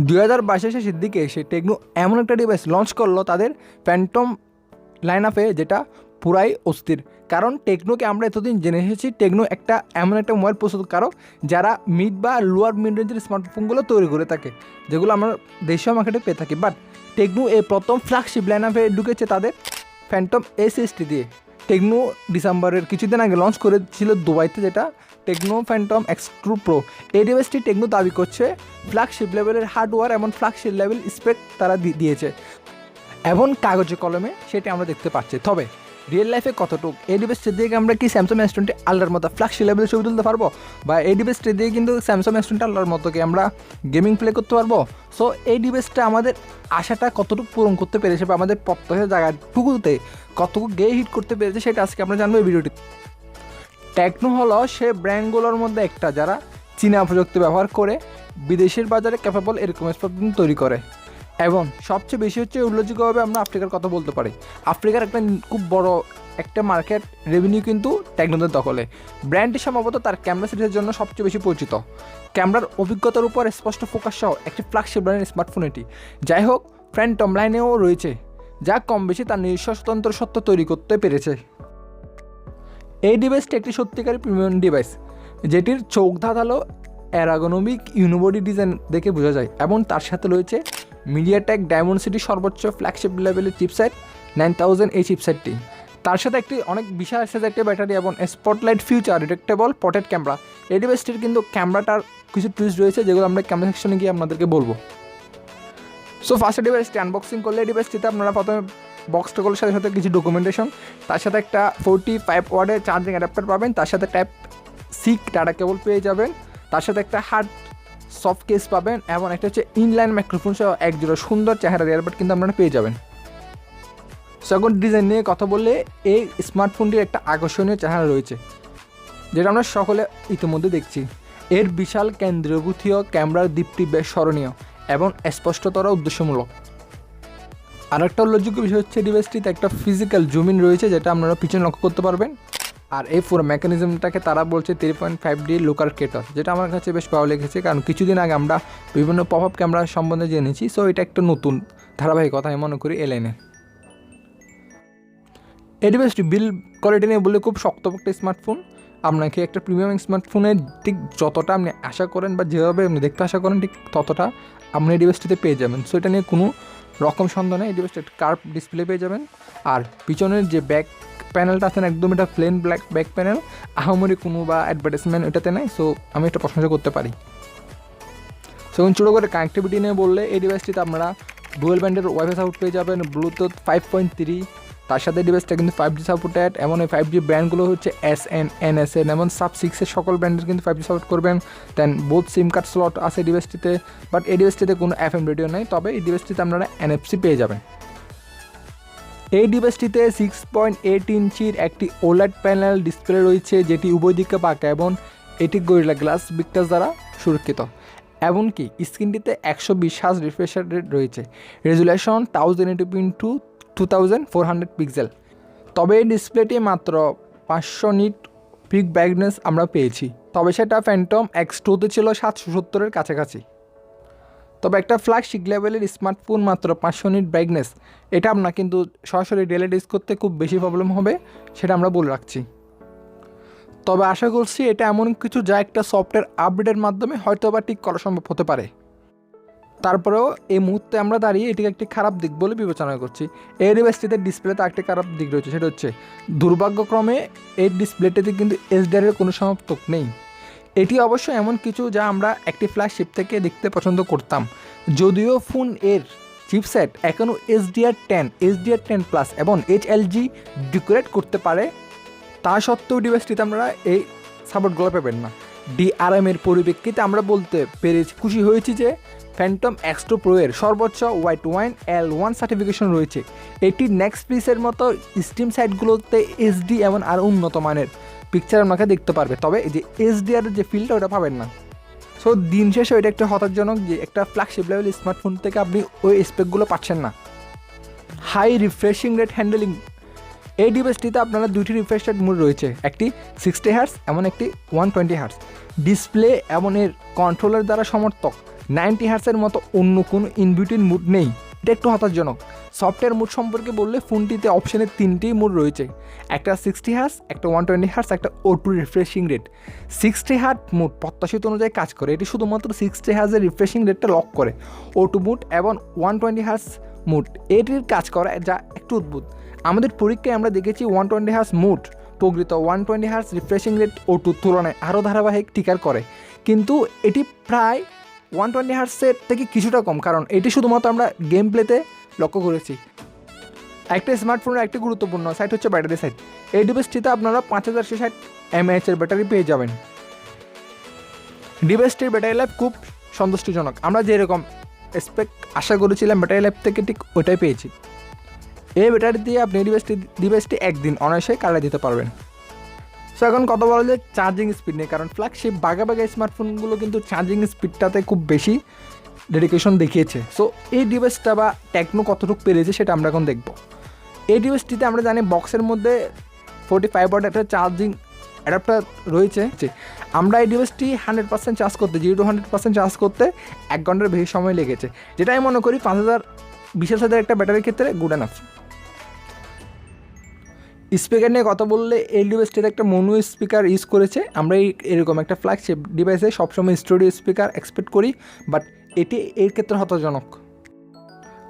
2022 শেষের দিকে এসে টেকনো এমন একটা ডিভাইস লঞ্চ করলো তাদের ফ্যান্টম লাইন আপে, যেটা পুরাই অস্থির। কারণ টেকনোকে আমরা এতদিন জেনে এসেছি টেকনো একটা এমন একটা মোবাইল প্রস্তুতকারক যারা মিড বা লোয়ার মিড রেঞ্জের স্মার্টফোনগুলো তৈরি করে থাকে, যেগুলো আমরা দেশীয় মার্কেটে পেয়ে থাকি। বাট টেকনো এই প্রথম ফ্ল্যাগশিপ লাইন আপে ঢুকেছে তাদের ফ্যান্টম S60 দিয়ে। টেকনো ডিসেম্বরের কিছুদিন আগে লঞ্চ করেছিল দুবাইতে, যেটা টেকনো ফ্যান্টম X2 Pro। এই ডিভাইসটি টেকনো দাবি করছে ফ্ল্যাগশিপ লেভেলের হার্ডওয়্যার এবং ফ্ল্যাগশিপ লেভেল স্পেক তারা দিয়েছে, এবং কাগজে কলমে সেটি আমরা দেখতে পাচ্ছি। তবে রিয়েল লাইফে কতটুকু এই ডিভাইসটি দিয়ে আমরা কি স্যামসাং S20 আল্লাহর মতো ফ্ল্যাগশিপ লেভেলের ছবি তুলতে পারবো, বা এই ডিভাইসটি দিয়ে কিন্তু স্যামসাং S20 আল্লাহর মতো কি আমরা গেমিং প্লে করতে পারবো? সো এই ডিভাইসটা আমাদের আশাটা কতটুকু পূরণ করতে পেরেছে বা আমাদের প্রত্যাশার জায়গাটুকুতে কতটুকু গে হিট করতে পেরেছে সেটা আজকে আমরা জানবো এই ভিডিওটি। টেকনো হলো সে ব্র্যান্ডগুলোর মধ্যে একটা যারা চীনা প্রযুক্তি ব্যবহার করে বিদেশের বাজারে ক্যাপেবল এরকম স্মার্টফোন তৈরি করে, এবং সবচেয়ে বেশি হচ্ছে উল্লেখযোগ্যভাবে আমরা আফ্রিকার কথা বলতে পারি। আফ্রিকার একটা খুব বড় একটা মার্কেট রেভিনিউ কিন্তু টেকনোদের দখলে। ব্র্যান্ডটি সম্ভবত তার ক্যামেরা সিরিজের জন্য সবচেয়ে বেশি পরিচিত। ক্যামেরার অভিজ্ঞতার উপর স্পষ্ট ফোকাস সহ একটি ফ্ল্যাগশিপ ব্র্যান্ডের স্মার্টফোন এটি। যাই হোক, ফ্যান্টম লাইনেও রয়েছে যা কম বেশি তার নিজস্ব স্বতন্ত্র সত্য তৈরি করতে পেরেছে। এই ডিভাইসটি একটি সত্যিকারী প্রিমিয়াম ডিভাইস, যেটির চোখ ধাঁধালো অ্যারাগোনমিক ইউনিবডি ডিজাইন দেখে বোঝা যায়, এবং তার সাথে রয়েছে মিডিয়াটেক ডায়মন্ডসিটি সর্বোচ্চ ফ্ল্যাগশিপ লেভেলের চিপসেট 9000 এই চিপসেটটি। তার সাথে একটি অনেক বিশাল সাইজের একটি ব্যাটারি এবং spotlight future detectable potted camera. এই ডিভাইসটির কিন্তু ক্যামেরাটার কিছু টুইস্ট রয়েছে, যেগুলো আমরা ক্যামেরা সেকশনে গিয়ে আপনাদেরকে বলবো। সো ফার্স্ট ডিভাইসটি আনবক্সিং করলে এই ডিভাইসটিতে আপনারা প্রথমে বক্সটা করলে সাথে সাথে কিছু ডকুমেন্টেশন, তার সাথে একটা 45 ওয়াটের চার্জিং অ্যাডাপ্টার পাবেন, তার সাথে টাইপ সি ডাটা কেবল পেয়ে যাবেন, তার সাথে একটা হার্ড সফট কেস পাবেন, এবং একটা হচ্ছে ইনলাইন মাইক্রোফোন সহ এক জোড়া সুন্দর চেহারা এয়ারবাড কিন্তু আপনারা পেয়ে যাবেন। সেকেন্ড ডিজাইন নিয়ে কথা বললে এই স্মার্টফোনটির একটা আকর্ষণীয় চেহারা রয়েছে, যেটা আমরা সকলে ইতিমধ্যে দেখছি। এর বিশাল কেন্দ্রীভূতীয় ক্যামেরার দীপ্তি বেশ স্মরণীয় এবং স্পষ্টতর উদ্দেশ্যমূলক। আর একটা উল্লেখযোগ্য বিষয় হচ্ছে ডিভাইসটিতে একটা ফিজিক্যাল জুমিন রয়েছে, যেটা আপনারা পিছনে লক্ষ্য করতে পারবেন। আর এই পুরো মেকানিজমটাকে তারা বলছে 3.5D লোকারকেটর, যেটা আমার কাছে বেশ ভালো লেগেছে, কারণ কিছুদিন আগে আমরা বিভিন্ন পপ আপ ক্যামেরা সম্বন্ধে জেনেছি। সো এটা একটা নতুন ধারাবাহিকতা আমি মনে করি এই লাইনে। এই ডিভাইসটি বিল কোয়ালিটি নিয়ে বললে খুব শক্তপোক্ত স্মার্টফোন। আপনাকে একটা প্রিমিয়াম স্মার্টফোনের ঠিক যতটা আপনি আশা করেন বা যেভাবে আপনি দেখতে আশা করেন ঠিক ততটা আপনি এই ডিভাইসটিতে পেয়ে যাবেন। সো এটা নিয়ে কোনো রকম সন্দেহ নেই। এই ডিভাইসটা একটা কার্ভ ডিসপ্লে পেয়ে যাবেন, আর পিছনের যে ব্যাক প্যানেলটা আছে একদম এটা প্লেন ব্ল্যাক ব্যাক প্যানেল, আহামরি কোনো বা অ্যাডভার্টাইজমেন্ট এটাতে নেই। সো আমি এটা প্রশংসা করতে পারি। সো ছোটো করে কানেক্টিভিটি নিয়ে বললে এই ডিভাইসটিতে আপনারা ডুয়েল ব্যান্ডের ওয়াইফাই সাপোর্ট পেয়ে যাবেন, ব্লুটুথ 5.3, তার সাথে ডিভাইসটা কিন্তু 5G সাপোর্টেড, এমন এই 5G ব্র্যান্ডগুলো হচ্ছে SN, NSN এবং সাব-6 সকল ব্র্যান্ডের কিন্তু 5G সাপোর্ট করবেন। Then both SIM card slot আছে ডিভাইসটিতে, বাট এই ডিভাইসটিতে কোনো FM রেডিও নেই, তবে এই ডিভাইসটিতে আপনারা NFC পেয়ে যাবেন। এই ডিভাইসটিতে 6.8 ইঞ্চির একটি OLED প্যানেল ডিসপ্লে রয়েছে, যেটি উভয় দিকে বাঁকা এবং এটি গরিলা গ্লাস ভিক্টাস দ্বারা সুরক্ষিত। এমনকি স্ক্রিনটিতে 120 হার্জ রিফ্রেশ রেট রয়েছে, রেজুলেশন 1080x2400 পিক্সেল। তবে এই ডিসপ্লেটি মাত্র 500 নিট পিক ব্রাইটনেস আমরা পেয়েছি, তবে সেটা ফ্যান্টম X2তে ছিল 770-এর কাছাকাছি। তবে একটা ফ্ল্যাগশিপ লেভেলের স্মার্টফোন মাত্র 500 নিট ব্রাইটনেস, এটা আপনার কিন্তু সরাসরি ডেলি ইউজ করতে খুব বেশি প্রবলেম হবে, সেটা আমরা বলে রাখছি। তবে আশা করছি এটা এমন কিছু যা একটা সফটওয়্যার আপডেটের মাধ্যমে হয়তো বা ঠিক করা সম্ভব হতে পারে। তারপরেও এই মুহূর্তে আমরা দাঁড়িয়ে এটিকে একটি খারাপ দিক বলে বিবেচনা করছি। এই ডিভাইসটিতে ডিসপ্লেতে একটি খারাপ দিক রয়েছে, সেটা হচ্ছে দুর্ভাগ্যক্রমে এই ডিসপ্লেটিতে কিন্তু HDR-এর কোনো সমর্থক নেই। এটি অবশ্য এমন কিছু যা আমরা একটি ফ্ল্যাগশিপ থেকে দেখতে পছন্দ করতাম, যদিও ফোন এর চিপসেট এখনও HDR10, HDR10+ এবং HLG ডেকোরেট করতে পারে। তা সত্ত্বেও ডিভাইসটিতে আমরা এই সাপোর্টগুলো পাবেন না। DRM-এর পরিপ্রেক্ষিতে আমরা বলতে পেরেছি খুশি হয়েছি যে ফ্যান্টম X2 Pro এর সর্বোচ্চ হোয়াইট ওয়াইন L1 সার্টিফিকেশন রয়েছে। এটি নেক্সট পিসের মতো স্ট্রিম সাইটগুলোতে HD এবং আর উন্নত মানের পিকচার আপনাকে দেখতে পারবে, তবে এই যে HDR যে ফিলটা ওটা পাবেন না। সো দিন শেষে এটা একটা হতাশজনক যে একটা ফ্ল্যাগশিপ লেভেল স্মার্টফোন থেকে আপনি ওই স্পেকগুলো পাচ্ছেন না। হাই রিফ্রেশিং রেট হ্যান্ডেলিং, এই ডিভাইসটিতে আপনারা দুইটি রিফ্রেশ রেট মোড রয়েছে, একটি 60 হার্টজ এমন একটি 120 হার্টজ। ডিসপ্লে এবং এর কন্ট্রোলার দ্বারা সমর্থক 90 হার্টসের মতো অন্য কোনো ইনবিটুইন মুড নেই, এটা একটু হতাশজনক। সফটওয়্যার মুড সম্পর্কে বললে ফোনটিতে অপশানে 3টি মুড রয়েছে, একটা 60 হার্টস, একটা 120 হার্টস, একটা O2 refreshing rate. 60 heart mood প্রত্যাশিত অনুযায়ী কাজ করে, এটি শুধুমাত্র 60 হার্টসের রিফ্রেশিং রেটটা লক করে। O2 মুড এবং 120 হার্টস মুড এটির কাজ করে, যা একটু অদ্ভুত। আমাদের পরীক্ষায় আমরা দেখেছি 120 হার্টস মুড প্রকৃত 120 হার্টস রিফ্রেশিং রেট O2 তুলনায় আরও ধারাবাহিক টিকার করে, কিন্তু এটি প্রায় 120 হার্টসের থেকে কিছুটা কম, কারণ এটি শুধুমাত্র আমরা গেম প্লেতে লক্ষ্য করেছি। একটা স্মার্টফোনের একটি গুরুত্বপূর্ণ সাইট হচ্ছে ব্যাটারি সাইট। এই ডিভাইসটিতে আপনারা 5060 mAh এর ব্যাটারি পেয়ে যাবেন। ডিভাইসটির ব্যাটারি লাইফ খুব সন্তুষ্টিজনক, আমরা যেরকম স্পেক আশা করেছিলাম ব্যাটারি লাইফ থেকে ঠিক ওটাই পেয়েছি। এই ব্যাটারি দিয়ে আপনি ডিভাইসটি একদিন অনায়াসে কাটিয়ে দিতে পারবেন। সো এখন কথা বলা যায় চার্জিং স্পিড নিয়ে, কারণ ফ্ল্যাগশিপ বাঘা স্মার্টফোনগুলো কিন্তু চার্জিং স্পিডটাতে খুব বেশি ডেডিকেশন দেখিয়েছে। সো এই ডিভাইসটা বা টেকনো কতটুকু পেরেছে সেটা আমরা এখন দেখব। এই ডিভাইসটিতে আমরা জানি বক্সের মধ্যে 45 ওয়াট একটা চার্জিং অ্যাডাপ্টার রয়েছে। আমরা এই ডিভাইসটি 100% চার্জ করতে 0 to 100% চার্জ করতে 1 ঘন্টার বেশি সময় লেগেছে, যেটা আমি মনে করি 20,000 একটা ব্যাটারির ক্ষেত্রে গুড এনাফ। স্পিকার নিয়ে কথা বললে এই ডিভাইসটিতে একটা মনো স্পিকার ইউজ করেছে। আমরা এরকম একটা ফ্ল্যাগশিপ ডিভাইসে সবসময় স্টুডিও স্পিকার এক্সপেক্ট করি, বাট এটি এর ক্ষেত্রে হতাশজনক,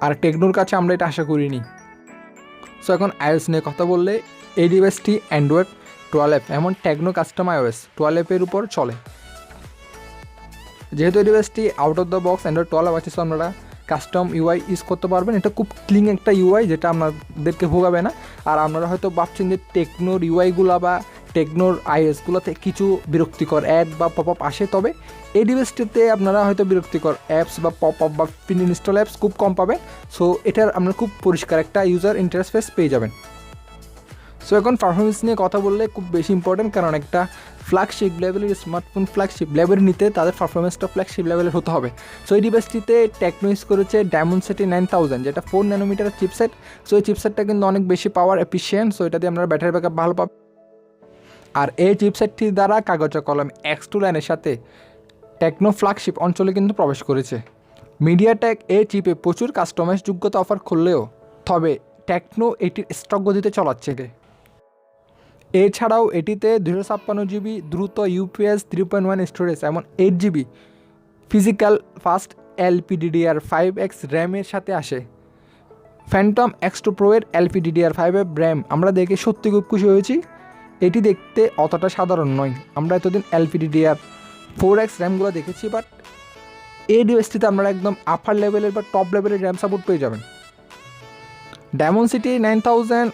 আর টেকনোর কাছে আমরা এটা আশা করিনি। সো এখন iOS নিয়ে কথা বললে এই ডিভাইসটি অ্যান্ড্রয়েড 12 এমন টেকনো কাস্টম iOS 12 উপর চলে। যেহেতু এই ডিভাইসটি out of the box Android 12 আছে, সো আপনারা কাস্টম ইউআই ইউজ করতে পারবেন। এটা খুব ক্লিন একটা ইউআই, যেটা আপনাদেরকে ভোগাবে না। আর আপনারা হয়তো ভাবছেন যে টেকনোর ইউআইগুলো বা টেকনোর আইএসগুলোতে কিছু বিরক্তিকর অ্যাড বা পপ আপ আসে, তবে এই ডিভাইসটিতে আপনারা হয়তো বিরক্তিকর অ্যাপস বা পপ আপ বা প্রি ইনস্টল অ্যাপস খুব কম পাবেন। সো এটার আপনারা খুব পরিষ্কার একটা ইউজার ইন্টারফেস পেয়ে যাবেন। সো এখন পারফরমেন্স নিয়ে কথা বললে খুব বেশি ইম্পর্টেন্ট, কারণ একটা ফ্ল্যাগশিপ লেভেলের স্মার্টফোন ফ্ল্যাগশিপ লেভেল নিতে তাদের পারফরমেন্সটা ফ্ল্যাগশিপ লেভেলের হতে হবে। সো এই ডিভাইসটিতে টেকনো ইউজ করেছে Dimensity 9000, যেটা 4 ন্যানোমিটার চিপসেট। সো এই চিপসেটটা কিন্তু অনেক বেশি পাওয়ার এফিশিয়েন্ট, সো এটা দিয়ে আপনারা ব্যাটারি ব্যাকআপ ভালো পাবেন। আর এই চিপসেটটির দ্বারা কাগজে কলম X2 লাইনের সাথে টেকনো ফ্ল্যাগশিপ অঞ্চলে কিন্তু প্রবেশ করেছে। মিডিয়াটেক এই চিপে প্রচুর কাস্টমাইজ যোগ্যতা অফার করলেও তবে টেকনো এটির স্টক গতিতে চলাচ্ছে। এছাড়াও এটিতে 256 GB দ্রুত UPS 3.1 স্টোরেজ এমন 8 GB ফিজিক্যাল ফাস্ট LPDDR5X র্যামের সাথে আসে। ফ্যান্টম X2 Pro এর LPDDR5 র্যাম আমরা দেখে সত্যি খুব খুশি হয়েছি। এটি দেখতে অতটা সাধারণ নয়। আমরা এতদিন LPDDR4X র্যামগুলো দেখেছি, বাট এই ডিভাইসটিতে আপনারা একদম আপার লেভেলের বা টপ লেভেলের র্যাম সাপোর্ট পেয়ে যাবেন। Dimensity 9000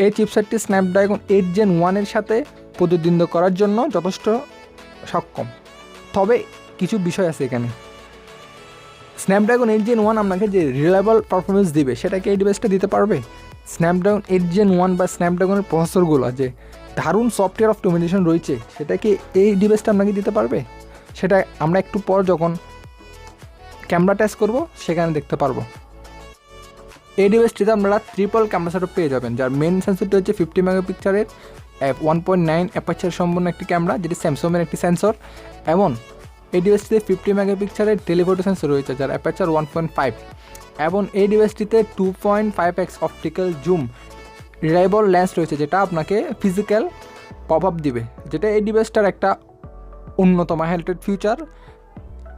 এই চিপসেটটি স্ন্যাপড্রাগন 8 Gen 1 এর সাথে প্রতিদ্বন্দ্বিতা করার জন্য যথেষ্ট সক্ষম, তবে কিছু বিষয় আছে এখানে। স্ন্যাপড্রাগন 8 Gen 1 আপনাকে যে রিলায়েবল পারফরমেন্স দিবে সেটাকে এই ডিভাইসটা দিতে পারবে? স্ন্যাপড্রাগন 8 Gen 1 বা স্ন্যাপড্রাগনের প্রসেসরগুলো যে দারুণ সফটওয়্যার অপটিমাইজেশন রয়েছে সেটাকে এই ডিভাইসটা আপনাকে দিতে পারবে? সেটা আমরা একটু পর যখন ক্যামেরা টেস্ট করব সেখানে দেখতে পারবো। এই ডিভাইসটিতে আপনারা ট্রিপল ক্যামেরা সেটআপ পেয়ে যাবেন, যার মেন সেন্সরটি হচ্ছে 50 মেগাপিক্সেলের 1.9 অ্যাপারচার সম্পন্ন একটি ক্যামেরা, যেটি স্যামসাংয়ের একটি সেন্সর। এবং এই ডিভাইসটিতে 50 মেগাপিক্সেলের টেলিফোটো সেন্সর রয়েছে, যার অ্যাপারচার 1.5। এবং এই ডিভাইসটিতে 2.5x optical zoom reliable lens রয়েছে, যেটা আপনাকে ফিজিক্যাল পপ আপ দিবে, যেটা এই ডিভাইসটার একটা অন্যতম হাইলাইটেড ফিচার।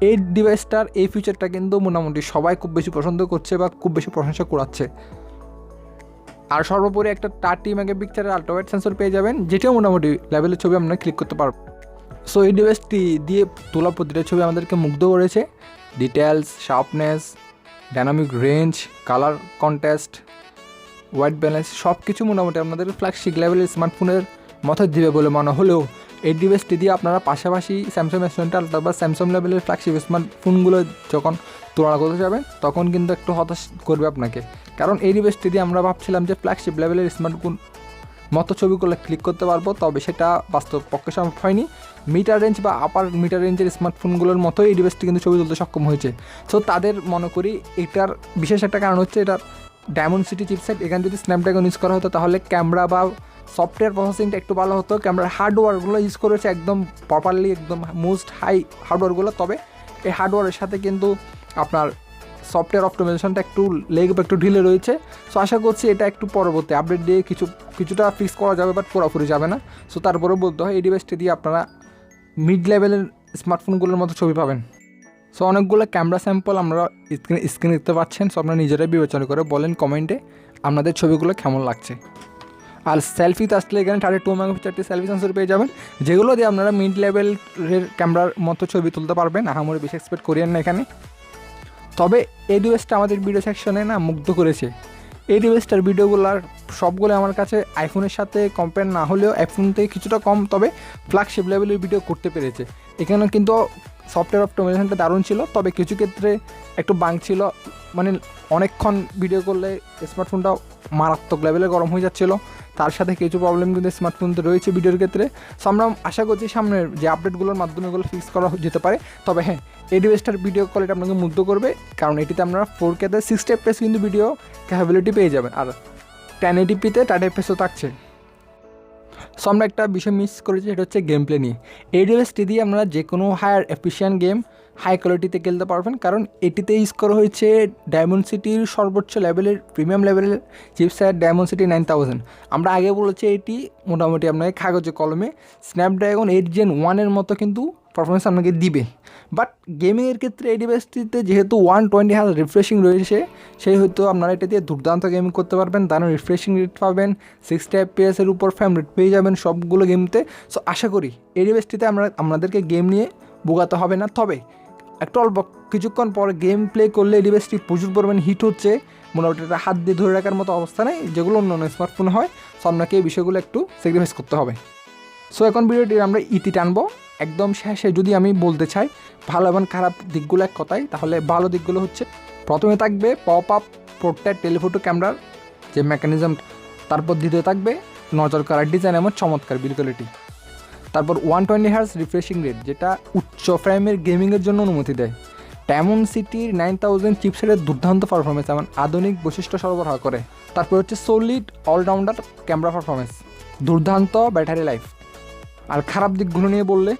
এই ডিভাইসটার এই ফিচারটা কিন্তু মোটামুটি সবাই খুব বেশি পছন্দ করছে বা খুব বেশি প্রশংসা করাচ্ছে। আর সর্বোপরি একটা 30 মেগাপিক্সেলের আল্ট্রাওয়াইড সেন্সর পেয়ে যাবেন, যেটাও মোটামুটি লেভেলের ছবি আপনারা ক্লিক করতে পারবেন। সো এই ডিভাইসটি দিয়ে তোলা প্রতিটা ছবি আমাদেরকে মুগ্ধ করেছে। Details, sharpness, dynamic range, colour contrast, white balance সব কিছু মোটামুটি আপনাদের ফ্ল্যাগশিপ লেভেলের স্মার্টফোনের মতো দিবে বলে মনে হলেও এই ডিভাইসটি দিয়ে আপনারা পাশাপাশি স্যামসাং S20 আলট্রা বা স্যামসাং লেভেলের ফ্ল্যাগশিপ স্মার্টফোনগুলো যখন তুলনা করতে যাবেন তখন কিন্তু একটু হতাশ করবে আপনাকে। কারণ এই ডিভাইসটি দিয়ে আমরা ভাবছিলাম যে ফ্ল্যাগশিপ লেভেলের স্মার্টফোন মতো ছবিগুলো ক্লিক করতে পারবো, তবে সেটা বাস্তব পক্ষে সম্ভব হয়নি। মিটার রেঞ্জ বা আপার মিটার রেঞ্জের স্মার্টফোনগুলোর মতোই এই ডিভাইসটি কিন্তু ছবি তুলতে সক্ষম হয়েছে। সো তাদের মনে করি এটার বিশেষ একটা কারণ হচ্ছে এটার Dimensity চিপসেট। এখানে যদি স্ন্যাপড্রাগন ইউজ করা হতো তাহলে ক্যামেরা বা সফটওয়্যার প্রসেসিংটা একটু ভালো হতো। ক্যামেরার হার্ডওয়্যারগুলো ইউজ করেছে একদম প্রপারলি, একদম মোস্ট হাই হার্ডওয়্যারগুলো, তবে এই হার্ডওয়্যারের সাথে কিন্তু আপনার সফটওয়্যার অপটিমাইজেশনটা একটু ঢিলে রয়েছে। সো আশা করছি এটা একটু পরবর্তী আপডেট দিয়ে কিছুটা ফিক্স করা যাবে, বাট পুরোপুরি যাবে না। সো তারপরেও বলতে হয় এই ডিভাইসটি দিয়ে আপনারা মিড লেভেলের স্মার্টফোনগুলোর মতো ছবি পাবেন। সো অনেকগুলো ক্যামেরা স্যাম্পল আমরা স্ক্রিনে দেখতে পাচ্ছেন। সো আপনারা নিজেরাই বিবেচনা করে বলেন কমেন্টে আপনাদের ছবিগুলো কেমন লাগছে। আর সেলফিতে আসলে এখানে 32 মেগাপিক্সেলটি সেলফি সেন্সর পেয়ে যাবেন, যেগুলো দিয়ে আপনারা মিড লেভেলের ক্যামেরার মতো ছবি তুলতে পারবেন। আহামরি বেশি এক্সপেক্ট করিয়েন না এখানে। তবে এই ডিভাইসটা আমাদের ভিডিও সেকশনে না মুগ্ধ করেছে। এই ডিভাইসটার ভিডিওগুলোর সবগুলো আমার কাছে আইফোনের সাথে কম্পেয়ার না হলেও আইফোন থেকে কিছুটা কম, তবে ফ্ল্যাগশিপ লেভেলের ভিডিও করতে পেরেছে। এখানে কিন্তু সফটওয়্যার অপটিমাইজেশনটা দারুণ ছিল, তবে কিছু ক্ষেত্রে একটু বাঙ্ক ছিল, মানে অনেকক্ষণ ভিডিও করলে স্মার্টফোনটা মারাত্মক লেভেলে গরম হয়ে যাচ্ছিলো। তার সাথে কিছু প্রবলেম কিন্তু স্মার্টফোনতে রয়েছে ভিডিওর ক্ষেত্রে। সো আমরা আশা করছি সামনের যে আপডেটগুলোর মাধ্যমে এগুলো ফিক্স করা যেতে পারে। তবে হ্যাঁ, এই ডিভাইসটার ভিডিও কোয়ালিটি আপনাকে মুগ্ধ করবে, কারণ এটিতে আপনারা 4K-তে 60 FPS কিন্তু ভিডিও ক্যাপাবিলিটি পেয়ে যাবেন, আর 1080p-তে 30 FPS-ও থাকছে। সো আমরা একটা বিষয় মিস করেছি, সেটা হচ্ছে গেম প্লে নিয়ে। এই ডিভাইসটি দিয়ে আপনারা যে কোনো হায়ার এফিশিয়েন্ট গেম হাই কোয়ালিটিতে খেলতে পারবেন, কারণ এটিতে ইউজ করা হয়েছে ডায়মন্ডসিটির সর্বোচ্চ লেভেলের প্রিমিয়াম লেভেলের চিপসেট ডায়মন্ডসিটি 9000। আমরা আগে বলেছি এটি মোটামুটি আপনাকে কাগজে কলমে স্ন্যাপড্রাগন 8 Gen 1-এর মতো কিন্তু পারফরমেন্স আপনাকে দিবে। বাট গেমিংয়ের ক্ষেত্রে এই ডিভাইসটিতে যেহেতু 120 Hz রিফ্রেশিং রয়েছে, সেই হয়তো আপনারা এটা দিয়ে দুর্দান্ত গেমিং করতে পারবেন, দারুণ রিফ্রেশিং রেট পাবেন, 60 FPS-এর উপর ফ্রেম রেট পেয়ে যাবেন সবগুলো গেমতে। সো আশা করি এই ডিভাইসটিতে আপনাদেরকে গেম নিয়ে বোগাতে হবে না। তবে একটু অল্প কিছুক্ষণ পর গেম প্লে করলে এই ডিভাইসটি প্রচুর পরিমাণে হিট হচ্ছে, মোটামুটি এটা হাত দিয়ে ধরে রাখার মতো অবস্থা নেই, যেগুলো অন্য স্মার্টফোনে হয়। সো আপনাকে এই বিষয়গুলো একটু স্যাক্রিফাইস করতে হবে। সো এখন ভিডিওটির আমরা ইতি টানবো একদম শেষে। যদি আমি বলতে চাই ভালো এবং খারাপ দিকগুলো এক কথায়, তাহলে ভালো দিকগুলো হচ্ছে প্রথমে থাকবে পপ আপ পোর্ট্রেট টেলিফোটো ক্যামেরার যে মেকানিজম, তারপর দ্বিতীয় থাকবে নজর করার ডিজাইন এবং চমৎকার বিল্ড কোয়ালিটি, তারপর 120 Hz রিফ্রেশিং রেট, যেটা উচ্চ ফ্রেমের গেমিংয়ের জন্য অনুমতি দেয়, ডায়মন্ডসিটির 9000 চিপসেটের দুর্দান্ত পারফরমেন্স এবং আধুনিক বৈশিষ্ট্য সরবরাহ করে, তারপর হচ্ছে সলিড অলরাউন্ডার ক্যামেরা পারফরমেন্স, দুর্দান্ত ব্যাটারি লাইফ। আর খারাপ দিকগুলো নিয়ে বললে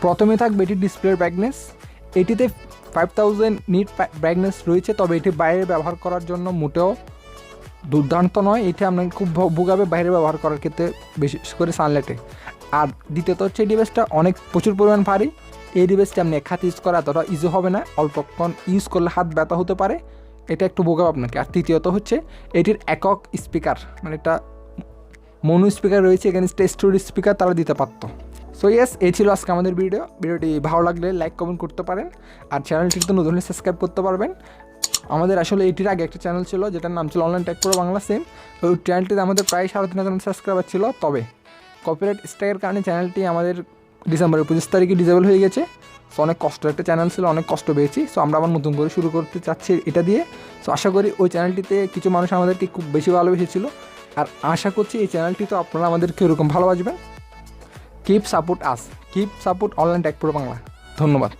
প্রথমে থাকবে এটি ডিসপ্লের ব্রাইটনেস। এটিতে 5000 নিট ব্রাইটনেস রয়েছে, তবে এটি বাইরে ব্যবহার করার জন্য মোটেও দুর্দান্ত নয়। এটি আপনাকে খুব ভোগাবে বাইরে ব্যবহার করার ক্ষেত্রে, বিশেষ করে সানলাইটে। আর দ্বিতীয়ত হচ্ছে এই ডিভাইসটা প্রচুর পরিমাণ ভারী। এই ডিভাইসটা আপনি এক হাতে ইউজ করা এতটা ইজি হবে না, অল্পক্ষণ ইউজ করলে হাত ব্যথা হতে পারে, এটা একটু ভোগাবে আপনাকে। আর তৃতীয়ত হচ্ছে এটির একক স্পিকার, মানে এটা মনো স্পিকার রয়েছে, এখানে স্টোরেজ স্পিকার তারা দিতে পারত। সো ইয়েস, এই ছিল আজকে আমাদের ভিডিওটি ভালো লাগলে লাইক কমেন্ট করতে পারেন, আর চ্যানেলটিতে নতুন হলে সাবস্ক্রাইব করতে পারবেন। আমাদের আসলে এটির আগে একটা চ্যানেল ছিল যেটার নাম ছিল online take pro Bangla, same ওই চ্যানেলটিতে আমাদের প্রায় 3500 সাবস্ক্রাইবার ছিল, তবে কপিরাইট স্ট্রাইকের কারণে চ্যানেলটি আমাদের ডিসেম্বরের 25 তারিখে ডিসেবল হয়ে গেছে। সো অনেক কষ্টের একটা চ্যানেল ছিল, অনেক কষ্ট পেয়েছি। সো আমরা আবার নতুন করে শুরু করতে চাচ্ছি এটা দিয়ে। সো আশা করি ওই চ্যানেলটিতে কিছু মানুষ আমাদেরকে খুব বেশি ভালোবেসেছিল, আর আশা করছি এই চ্যানেলটি তো আপনারা আমাদেরকে এরকম ভালোবাসবেন। Keep support online take pro Bangla. ধন্যবাদ।